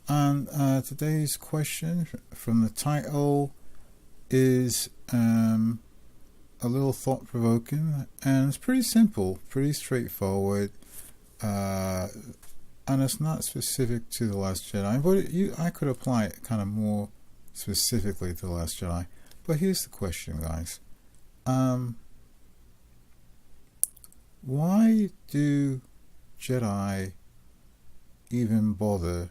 And today's question from the title is a little thought provoking, and it's pretty simple, pretty straightforward, uh, and it's not specific to The Last Jedi, but I could apply it kind of more specifically to The Last Jedi. But here's the question, guys. Um, why do Jedi even bother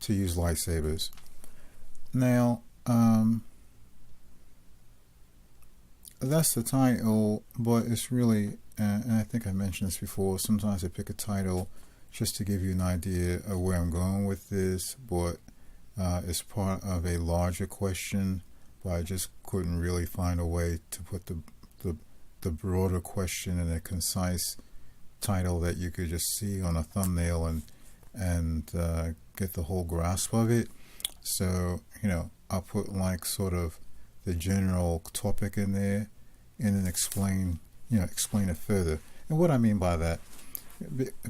to use lightsabers? Now, that's the title, but it's really, and I think I mentioned this before, sometimes I pick a title just to give you an idea of where I'm going with this, but it's part of a larger question, but I just couldn't really find a way to put the, the broader question in a concise title that you could just see on a thumbnail and get the whole grasp of it. So, I'll put like sort of the general topic in there and then explain it further. And what I mean by that,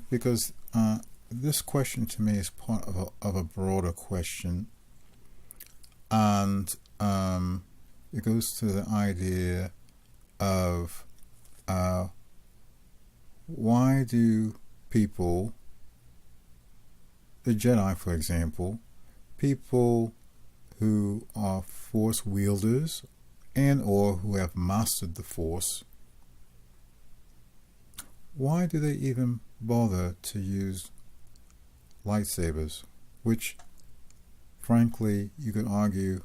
because this question to me is part of a broader question, and it goes to the idea of why do people, the Jedi for example, people who are Force-wielders and or who have mastered the Force, why do they even bother to use lightsabers, which frankly you could argue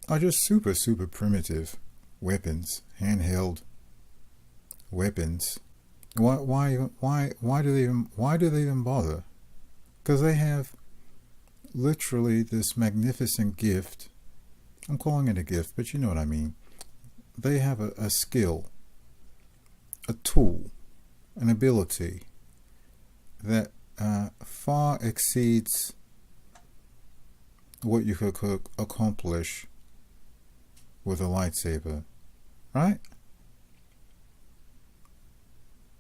are just super primitive weapons, handheld weapons? Why do they even bother? Because they have literally this magnificent gift. I'm calling it a gift, but you know what I mean. They have a skill, a tool, an ability that far exceeds what you could accomplish with a lightsaber, right?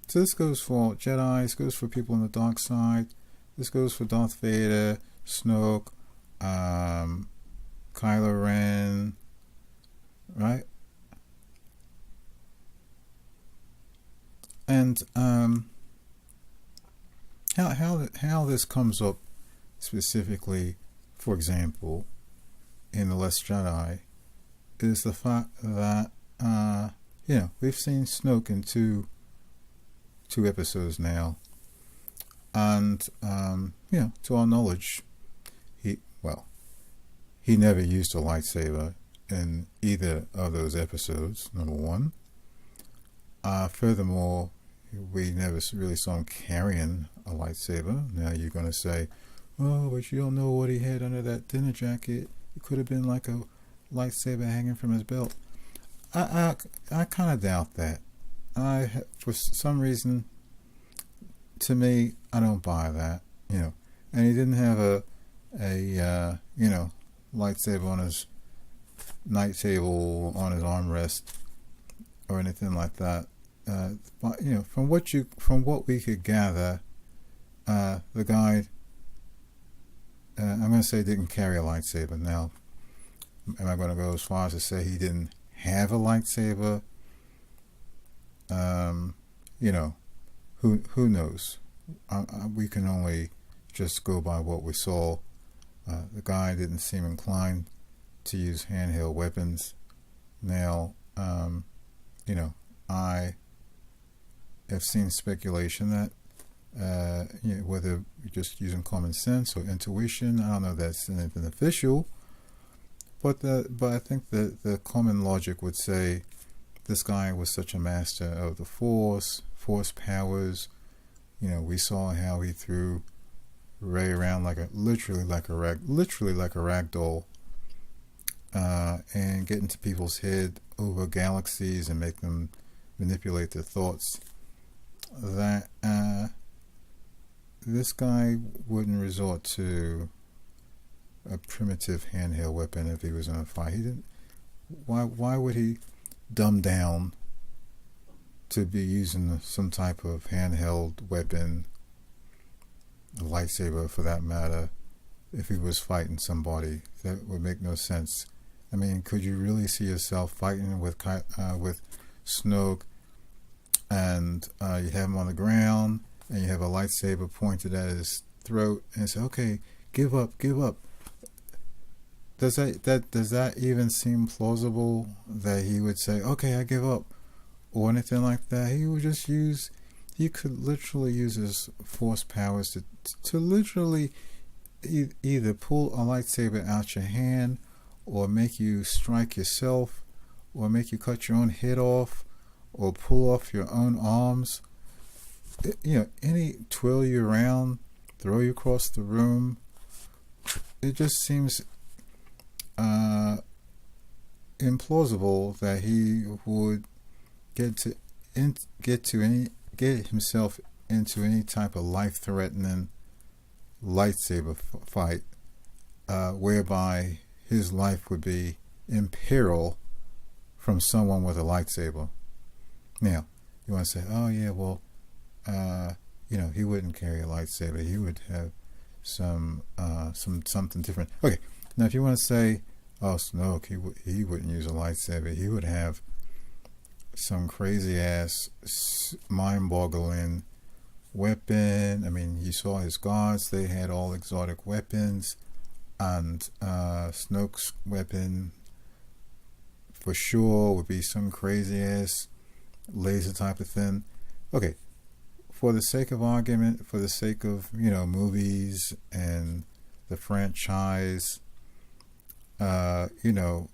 So this goes for Jedi, this goes for people on the dark side, this goes for Darth Vader, Snoke, Kylo Ren, right? And how this comes up specifically, for example, in The Last Jedi, is the fact that we've seen Snoke in two episodes now, and to our knowledge, he never used a lightsaber in either of those episodes. Number one. Furthermore, we never really saw him carrying a lightsaber. Now you're going to say, oh, but you don't know what he had under that dinner jacket. It could have been like a lightsaber hanging from his belt. I kind of doubt that. For some reason, to me, I don't buy that. And he didn't have a lightsaber on his night table, on his armrest, or anything like that. But from what we could gather, the guy, I'm going to say, didn't carry a lightsaber. Now, am I going to go as far as to say he didn't have a lightsaber? Who knows? We can only just go by what we saw. The guy didn't seem inclined to use handheld weapons. Now, I have seen speculation that whether just using common sense or intuition, I don't know if that's anything official, but I think that the common logic would say this guy was such a master of the Force powers. We saw how he threw Rey around literally like a rag doll, and get into people's head over galaxies and make them manipulate their thoughts, that this guy wouldn't resort to a primitive handheld weapon if he was in a fight. He didn't. Why would he dumb down to be using some type of handheld weapon lightsaber for that matter if he was fighting somebody. That would make no sense. I mean, could you really see yourself fighting with Snoke, and you have him on the ground, and you have a lightsaber pointed at his throat, and say, "Okay, give up, give up"? Does that even seem plausible that he would say, "Okay, I give up," or anything like that? He could literally use his force powers to literally either pull a lightsaber out your hand, or make you strike yourself, or make you cut your own head off, or pull off your own arms. Any twirl you around, throw you across the room. It just seems implausible that he would get himself into any type of life-threatening lightsaber fight, whereby his life would be in peril from someone with a lightsaber. Now, you want to say, "Oh yeah, well, he wouldn't carry a lightsaber. He would have something different." Okay, now if you want to say, "Oh, Snoke, he wouldn't use a lightsaber. He would have some crazy ass, mind-boggling weapon." I mean, you saw his guards; they had all exotic weapons, and Snoke's weapon for sure would be some crazy ass laser type of thing. Okay, for the sake of argument, for the sake of movies and the franchise,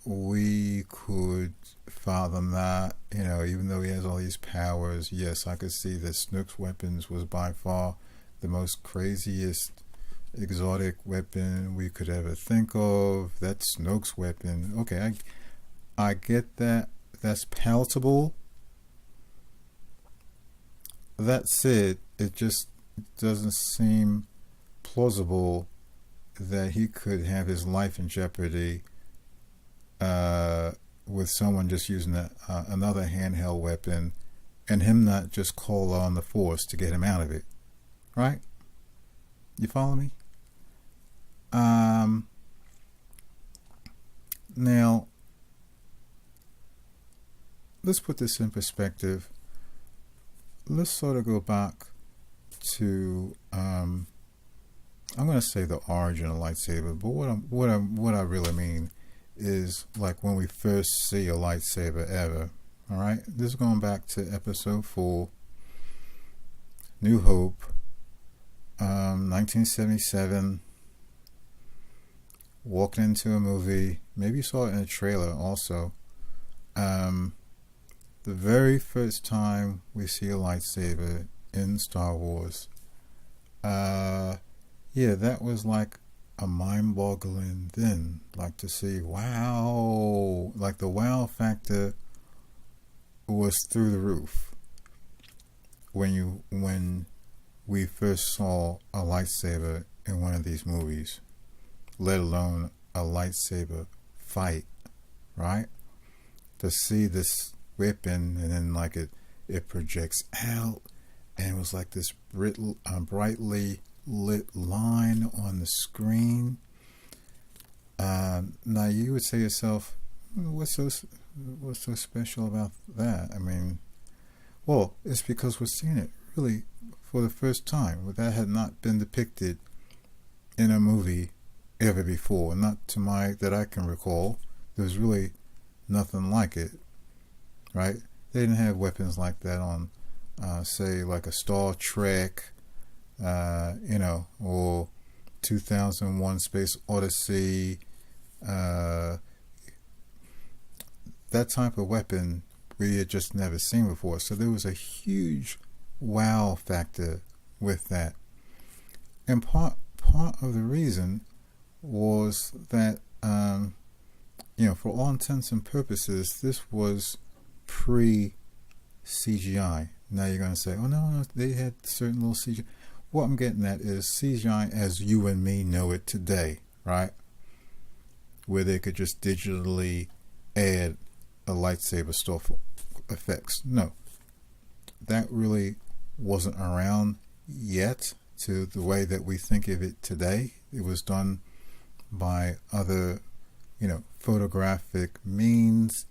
we could fathom that. Even though he has all these powers, yes, I could see that Snoke's weapons was by far the most craziest exotic weapon we could ever think of. That's Snoke's weapon. Okay, I get that. That's palatable. That said, it just doesn't seem plausible that he could have his life in jeopardy with someone just using another handheld weapon, and him not just call on the Force to get him out of it. Right? You follow me? Now, let's put this in perspective. Let's sort of go back to I'm going to say the origin of lightsaber, but what I really mean is like when we first see a lightsaber ever. All right, this is going back to episode 4, New Hope, 1977. Walking into a movie, maybe you saw it in a trailer also. The very first time we see a lightsaber in Star Wars, that was like a mind-boggling thing. Like to see, wow, like the wow factor was through the roof when we first saw a lightsaber in one of these movies, let alone a lightsaber fight, right? To see this weapon and then like it projects out, and it was like this brightly lit line on the screen. Now you would say to yourself, what's so special about that? I mean, well, it's because we're seeing it really for the first time. That had not been depicted in a movie ever before, not that I can recall. There was really nothing like it, right? They didn't have weapons like that on, say, like a Star Trek, or 2001 Space Odyssey. That type of weapon we had just never seen before. So there was a huge wow factor with that. And part of the reason was that, for all intents and purposes, this was pre-CGI. Now you're going to say, oh, no, they had certain little CGI. What I'm getting at is CGI as you and me know it today, right? Where they could just digitally add a lightsaber stuff effects. No, that really wasn't around yet to the way that we think of it today. It was done by other, photographic means.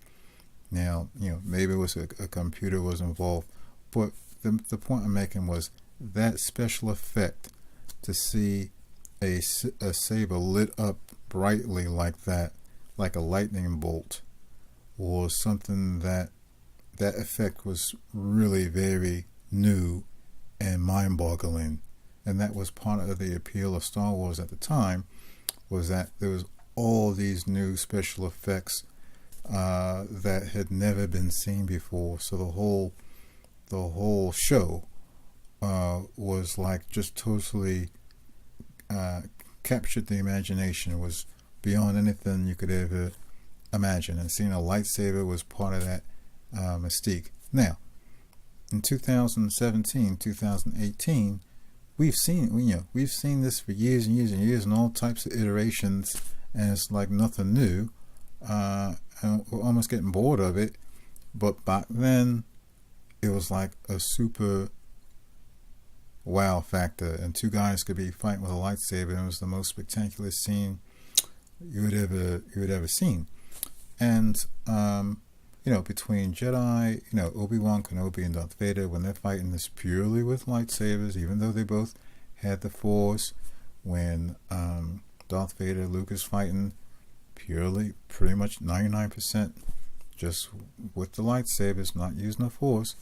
Now, maybe it was a computer was involved, but the point I'm making was that special effect to see a saber lit up brightly like that, like a lightning bolt, or something that effect was really very new and mind-boggling. And that was part of the appeal of Star Wars at the time, was that there was all these new special effects that had never been seen before. So the whole show was like just totally captured the imagination. It was beyond anything you could ever imagine, and seeing a lightsaber was part of that mystique. Now, in 2017, 2018, we've seen this for years and years and years, and all types of iterations, and it's like nothing new. And we're almost getting bored of it. But back then, it was like a super wow factor, and two guys could be fighting with a lightsaber, and it was the most spectacular scene you would ever seen. And between Jedi, Obi-Wan Kenobi and Darth Vader, when they're fighting this purely with lightsabers, even though they both had the Force. When Darth Vader, Luke is fighting purely, pretty much 99% just with the lightsabers, not using the Force.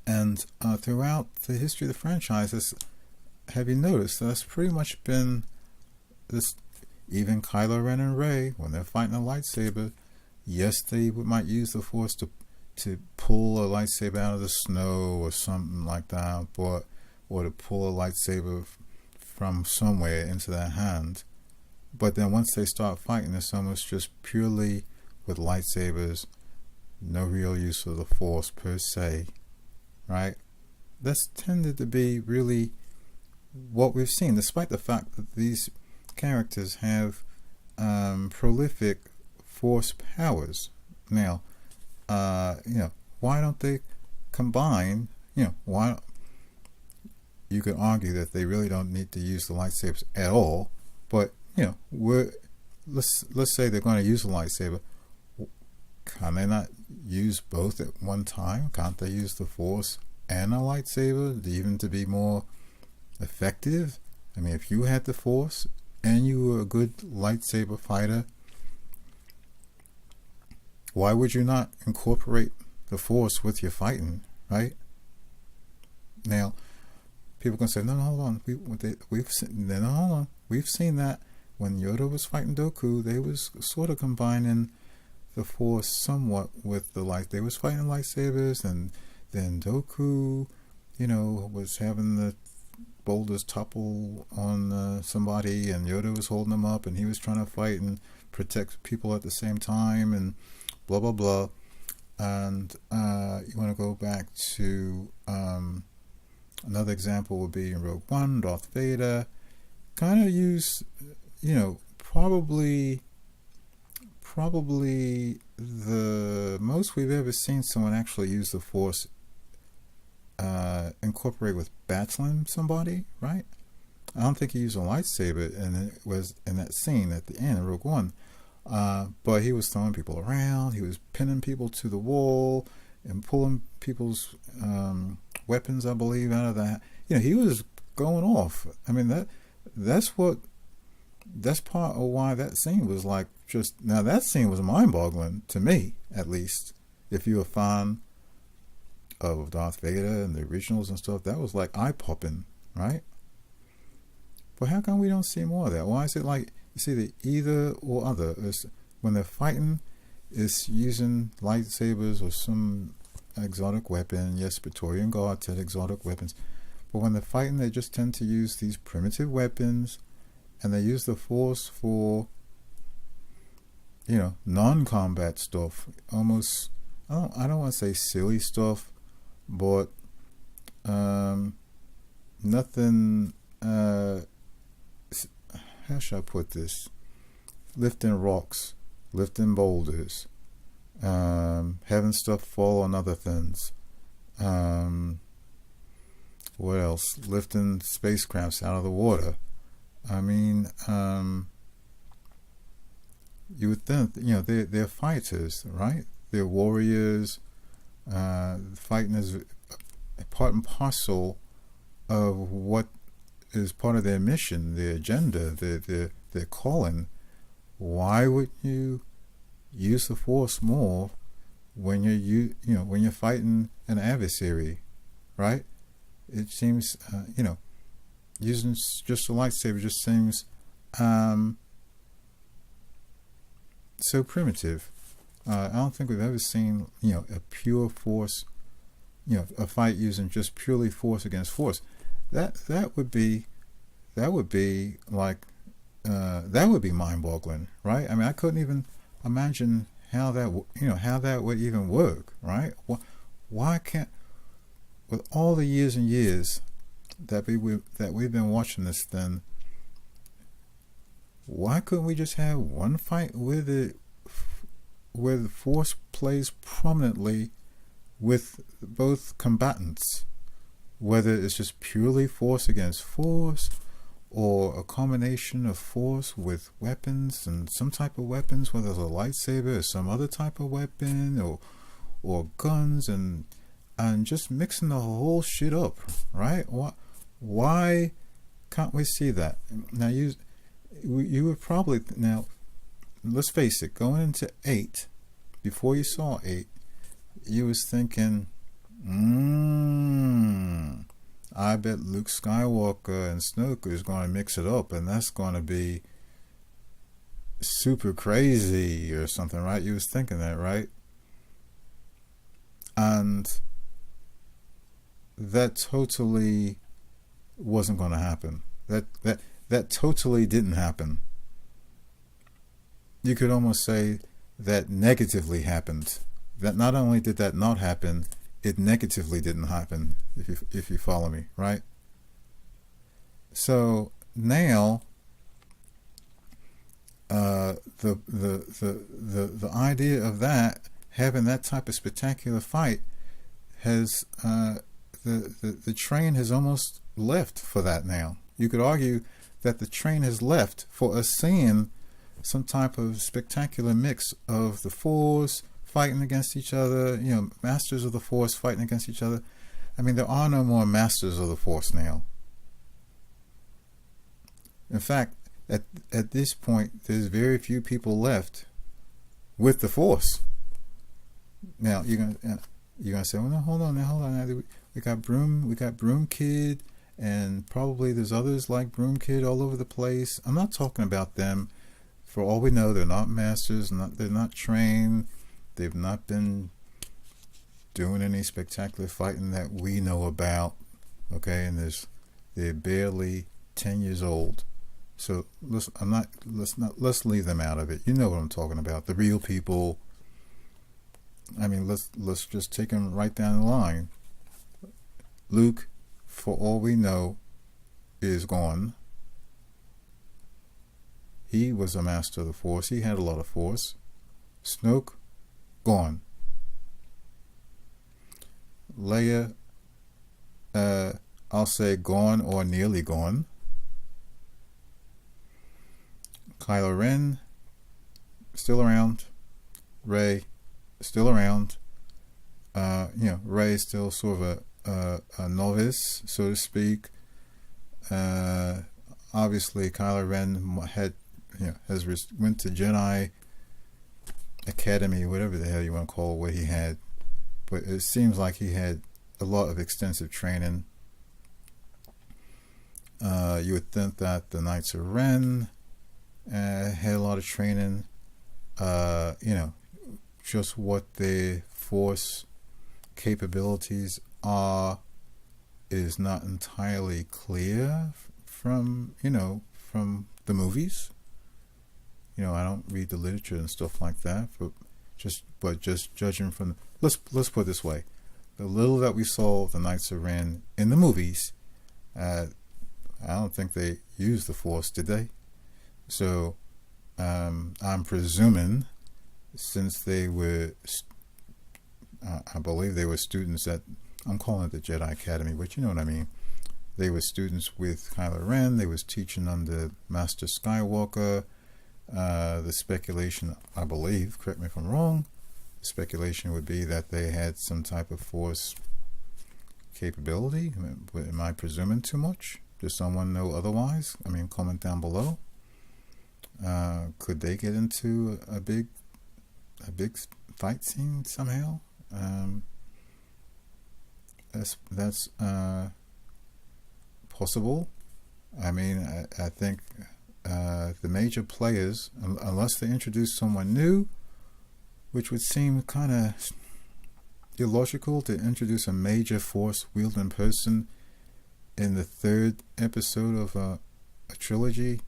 And throughout the history of the franchises, have you noticed that's pretty much been this? Even Kylo Ren and Rey, when they're fighting a lightsaber, yes, they might use the Force to pull a lightsaber out of the snow or something like that, or to pull a lightsaber from somewhere into their hand. But then once they start fighting, it's almost just purely with lightsabers, no real use of the Force per se, right? That's tended to be really what we've seen, despite the fact that these characters have prolific Force powers. Now, why don't they combine? Why? You could argue that they really don't need to use the lightsabers at all, but let's say they're going to use a lightsaber. Can they not use both at one time? Can't they use the Force and a lightsaber even to be more effective? I mean, if you had the Force and you were a good lightsaber fighter, why would you not incorporate the Force with your fighting, right? Now, people can say, no, hold on. We've seen that when Yoda was fighting Dooku, they was sort of combining the Force somewhat with the light. They was fighting lightsabers, and then Dooku, was having the boulders topple on somebody, and Yoda was holding them up, and he was trying to fight and protect people at the same time, and blah blah blah. And you want to go back to another example would be in Rogue One, Darth Vader kind of used, probably the most we've ever seen someone actually use the Force incorporate with battling somebody, right? I don't think he used a lightsaber, and it was in that scene at the end of Rogue One. But he was throwing people around, he was pinning people to the wall and pulling people's weapons, I believe, out of that. He was going off. I mean, that's part of why that scene was like that scene was mind-boggling to me, at least. If you're a fan of Darth Vader and the originals and stuff, that was like eye-popping, right? But how come we don't see more of that? Why is it like you see the either or other? When they're fighting, it's using lightsabers or some exotic weapon. Yes, Praetorian Guards had exotic weapons. But when they're fighting, they just tend to use these primitive weapons, and they use the Force for, non-combat stuff. Almost, I don't want to say silly stuff, but nothing. How should I put this? Lifting rocks, lifting boulders, having stuff fall on other things. What else? Lifting spacecrafts out of the water. I mean, you would think, they're fighters, right? They're warriors. Fighting is part and parcel of what is part of their mission, their agenda, their calling. Why would you use the force more when you're fighting an adversary, right? It seems, using just a lightsaber just seems so primitive. I don't think we've ever seen, a pure force, a fight using just purely force against force. That would be mind-boggling, right? I mean, I couldn't even imagine how that would even work, right? Why can't, with all the years and years that we've been watching this thing, why couldn't we just have one fight where the force plays prominently with both combatants, whether it's just purely force against force or a combination of force with weapons and some type of weapons, whether it's a lightsaber or some other type of weapon or guns, and just mixing the whole shit up, right? Why can't we see that? Now you would probably, now let's face it, going into 8, before you saw 8, you was thinking, I bet Luke Skywalker and Snoke is going to mix it up, and that's going to be super crazy or something, right? You was thinking that, right? And that totally wasn't going to happen. That totally didn't happen. You could almost say that negatively happened. That not only did that not happen, it negatively didn't happen, if you follow me, right? So now the idea of that, having that type of spectacular fight, has the train has almost left for that now. You could argue that the train has left for us seeing some type of spectacular mix of the Force fighting against each other, masters of the Force fighting against each other. I mean, there are no more masters of the Force now. In fact, at this point, there's very few people left with the Force. Now you're gonna say, well, no, hold on. Now, we got Broom Kid, and probably there's others like Broom Kid all over the place. I'm not talking about them. For all we know, they're not masters. They're not trained. They've not been doing any spectacular fighting that we know about. Okay, and they're barely 10 years old. So let's leave them out of it. You know what I'm talking about. The real people. I mean, let's just take them right down the line. Luke, for all we know, is gone. He was a master of the Force. He had a lot of Force. Snoke, gone. Leia, I'll say gone or nearly gone. Kylo Ren, still around. Rey, still around. Rey is still sort of a novice, so to speak. Obviously, Kylo Ren went to Jedi Academy, whatever the hell you want to call it, what he had. But it seems like he had a lot of extensive training. You would think that the Knights of Ren had a lot of training. Just what their Force capabilities are is not entirely clear from the movies. I don't read the literature and stuff like that, but just judging from let's put it this way: the little that we saw the Knights of Ren in the movies, I don't think they used the Force, did they? So I'm presuming, since they were, I believe they were students at, I'm calling it the Jedi Academy, but you know what I mean. they were students with Kylo Ren. They was teaching under Master Skywalker. The speculation, I believe, correct me if I'm wrong, the speculation would be that they had some type of Force capability. Am I presuming too much? Does someone know otherwise? I mean, comment down below. Could they get into a big fight scene somehow? That's possible. I mean, I think the major players, unless they introduce someone new, which would seem kind of illogical to introduce a major Force-wielding person in the third episode of a trilogy.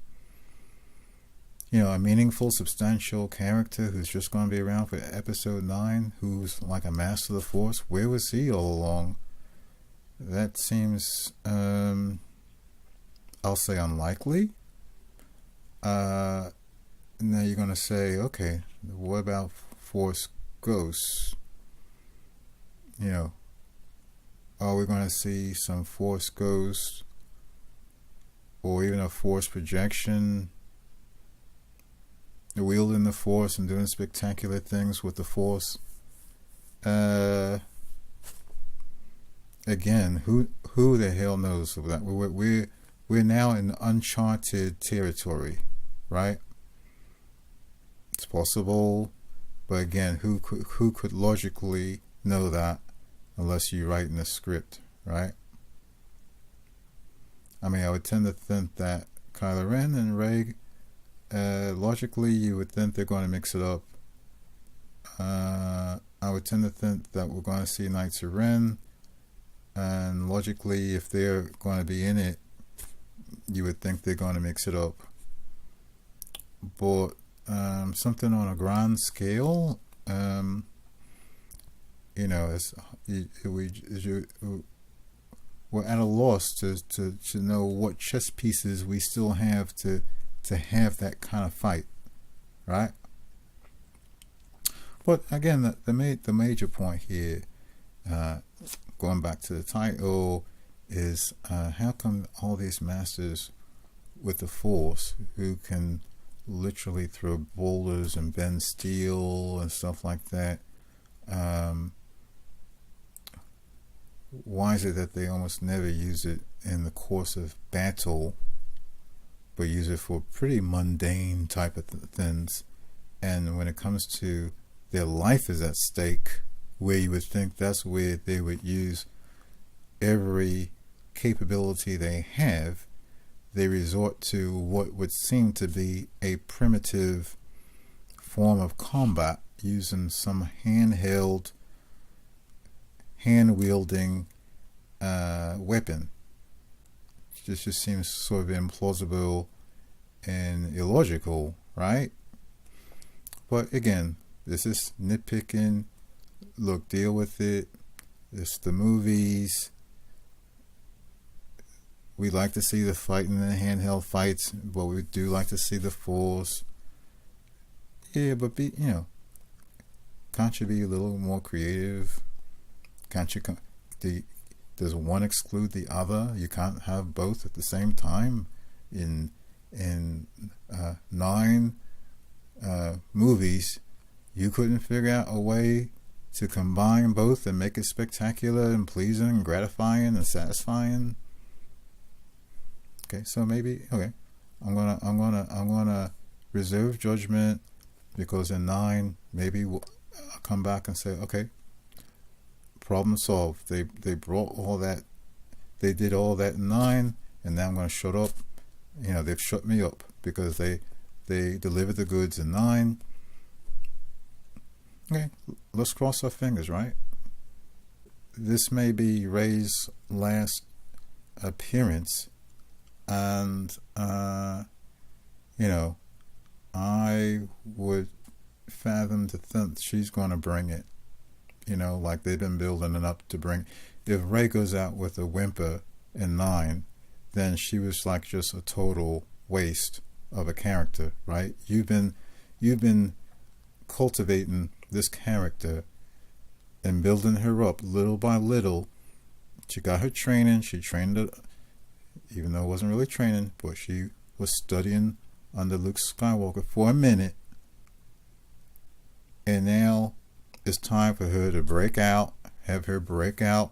You know, a meaningful, substantial character who's just going to be around for episode 9, who's like a master of the Force. Where was he all along? That seems, I'll say, unlikely. Now you're going to say, okay, what about Force ghosts? You know, are we going to see some Force ghosts or even a Force projection wielding the Force and doing spectacular things with the Force? Again, who the hell knows of that? We're now in uncharted territory, right? It's possible, but again, who could logically know that unless you write in the script, right? I mean, I would tend to think that Kylo Ren and Rey, logically, you would think they're going to mix it up. I would tend to think that we're going to see Knights of Ren, and logically, if they're going to be in it, you would think they're going to mix it up. But something on a grand scale, you know, we're at a loss to know what chess pieces we still have to have that kind of fight, right? But again, the major point here, going back to the title, is how come all these masters with the Force who can literally throw boulders and bend steel and stuff like that, why is it that they almost never use it in the course of battle, but use it for pretty mundane type of things? And when it comes to their life is at stake, where you would think that's where they would use every capability they have, they resort to what would seem to be a primitive form of combat using some handheld, hand-wielding weapon. This just seems sort of implausible and illogical, right? But again, this is nitpicking. Look, deal with it. It's the movies. We like to see the fighting and the handheld fights, but we do like to see the Force. Yeah, but can't you be a little more creative? Can't you? Does one exclude the other? You can't have both at the same time. In 9 movies, you couldn't figure out a way to combine both and make it spectacular and pleasing and gratifying and satisfying. Okay, so maybe I'm gonna reserve judgment, because in 9 maybe I'll come back and say, okay, problem solved. They brought all that, they did all that in 9, and now I'm going to shut up. You know, they've shut me up because they delivered the goods in 9. Okay, let's cross our fingers, right? This may be Rey's last appearance, and you know, I would fathom to think she's going to bring it. You know, like they've been building it up to bring. If Rey goes out with a whimper in 9, then she was like just a total waste of a character, right? You've been cultivating this character and building her up little by little. She got her training. She trained even though it wasn't really training, but she was studying under Luke Skywalker for a minute. And now it's time for her to break out, have her breakout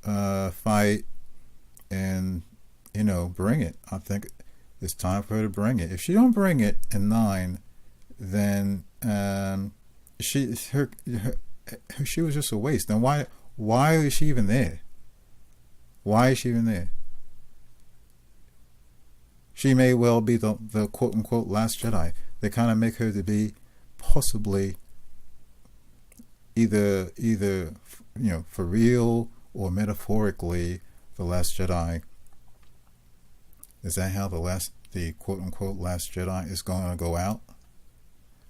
fight, and, you know, bring it. I think it's time for her to bring it. If she don't bring it in 9, then she was just a waste. Then why is she even there? Why is she even there? She may well be the quote unquote last Jedi. They kind of make her to be possibly either you know, for real or metaphorically the last Jedi. Is that how the quote unquote last Jedi is going to go out?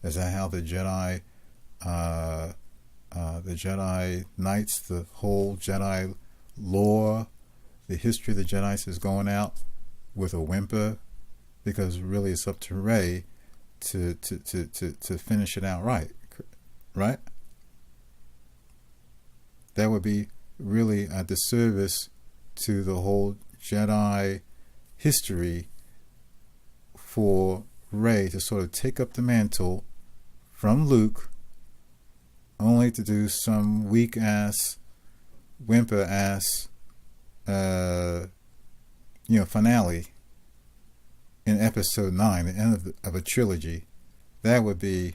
Is that how the Jedi Knights, the whole Jedi lore, the history of the Jedi is going out with a whimper? Because really it's up to Rey to finish it out right? That would be really a disservice to the whole Jedi history for Rey to sort of take up the mantle from Luke, only to do some weak ass, whimper ass, finale in episode 9, the end of a trilogy. That would be,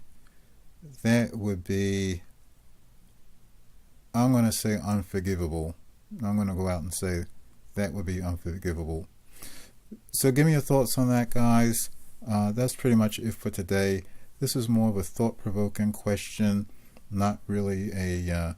I'm going to say unforgivable. I'm going to go out and say that would be unforgivable. So give me your thoughts on that, guys. That's pretty much it for today. This is more of a thought-provoking question, not really a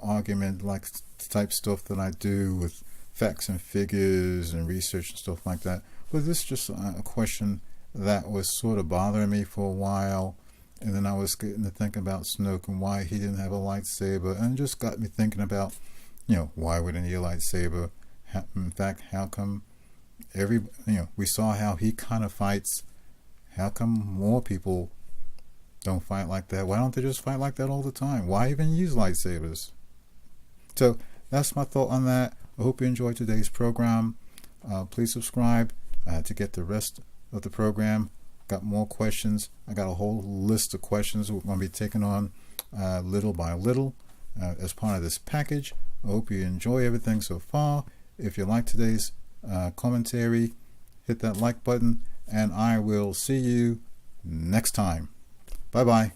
argument like type stuff that I do with facts and figures and research and stuff like that. But this is just a question that was sort of bothering me for a while, and then I was getting to think about Snoke and why he didn't have a lightsaber, and it just got me thinking about, why would he need a lightsaber? In fact, how come we saw how he kind of fights? How come more people don't fight like that? Why don't they just fight like that all the time? Why even use lightsabers? So that's my thought on that. I hope you enjoyed today's program. Please subscribe to get the rest of the program. Got more questions. I got a whole list of questions we're going to be taking on little by little as part of this package. I hope you enjoy everything so far. If you like today's commentary, hit that like button, and I will see you next time. Bye bye.